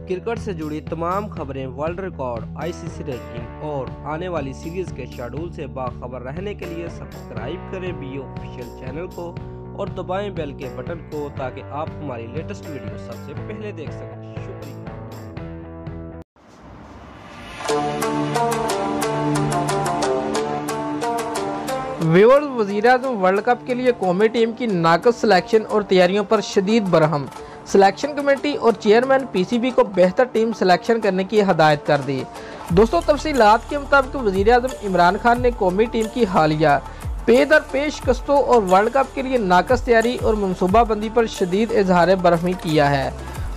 Cricket से जुड़ी तमाम खबरें, वर्ल्ड रिकॉर्ड, आईसीसी रैंकिंग और आने वाली सीरीज के शेड्यूल से बाखबर रहने के लिए सब्सक्राइब करें बी ऑफिशियल चैनल को और दबाएं बेल के बटन को ताकि आप हमारी लेटेस्ट वीडियो सबसे पहले देख सकें। शुक्रिया। व्यूअर्स, वज़ीर-ए-आज़म वर्ल्ड कप के लिए कौमी टीम की नाक़िस सिलेक्शन और तैयारियों पर शदीद बरहम। सिलेक्शन कमेटी और चेयरमैन पीसीबी को बेहतर टीम सिलेक्शन करने की हदायत कर दी। दोस्तों, तफसीलात के मुताबिक वज़ीर-ए-आज़म इमरान खान ने कौमी टीम की हालिया पे दर पेश शिकस्तों और वर्ल्ड कप के लिए नाक़िस तैयारी और मनसूबाबंदी पर शदीद इजहार बरहमी किया है।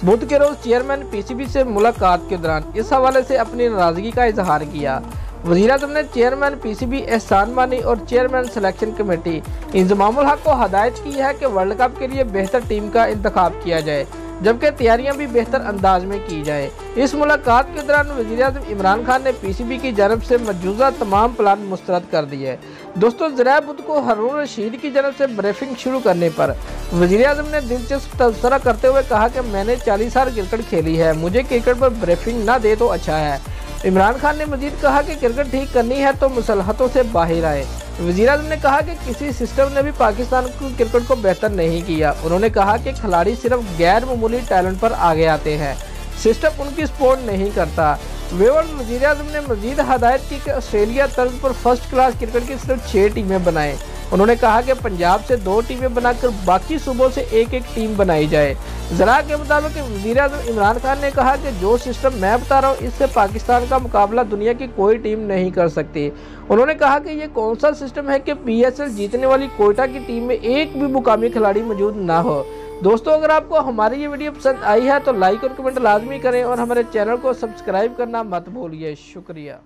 बुध के रोज़ चेयरमैन पीसीबी से मुलाकात के दौरान इस हवाले से अपनी नाराज़गी का इजहार किया। वज़ीर-ए-आज़म ने चेयरमैन पीसीबी एहसान मानी और चेयरमैन सिलेक्शन कमेटी इंज़मामुल हक को हदायत की है कि वर्ल्ड कप के लिए बेहतर टीम का इंतखाब किया जाए, जबकि तैयारियां भी बेहतर अंदाज में की जाए। इस मुलाकात के दौरान वज़ीर-ए-आज़म इमरान खान ने पीसीबी की जानब से मौजूदा तमाम प्लान मुस्तरद कर दिए। दोस्तों, ज़रा बुध को हारून रशीद की जानब से ब्रीफिंग शुरू करने पर वज़ीर-ए-आज़म ने दिलचस्प तबसरा करते हुए कहा कि मैंने 40 साल क्रिकेट खेली है, मुझे क्रिकेट पर ब्रीफिंग ना दे तो अच्छा है। इमरान खान ने मजीद कहा कि क्रिकेट ठीक करनी है तो मुसलहतों से बाहर आए। वज़ीर-ए-आज़म ने कहा कि किसी सिस्टम ने भी पाकिस्तान की क्रिकेट को बेहतर नहीं किया। उन्होंने कहा कि खिलाड़ी सिर्फ गैर मामूली टैलेंट पर आगे आते हैं, सिस्टम उनकी सपोर्ट नहीं करता। वज़ीर-ए-आज़म ने मजीद हदायत की कि ऑस्ट्रेलिया तर्ज पर फर्स्ट क्लास क्रिकेट की सिर्फ 6 टीमें बनाएं। उन्होंने कहा कि पंजाब से 2 टीमें बनाकर बाकी सूबों से एक टीम बनाई जाए। ज़रा के मुताबिक वज़ीर-ए-आज़म इमरान खान ने कहा कि जो सिस्टम मैं बता रहा हूँ इससे पाकिस्तान का मुकाबला दुनिया की कोई टीम नहीं कर सकती। उन्होंने कहा कि ये कौन सा सिस्टम है कि PSL जीतने वाली कोयटा की टीम में एक भी मुकामी खिलाड़ी मौजूद ना हो। दोस्तों, अगर आपको हमारी ये वीडियो पसंद आई है तो लाइक और कमेंट लाजमी करें और हमारे चैनल को सब्सक्राइब करना मत भूलिए। शुक्रिया।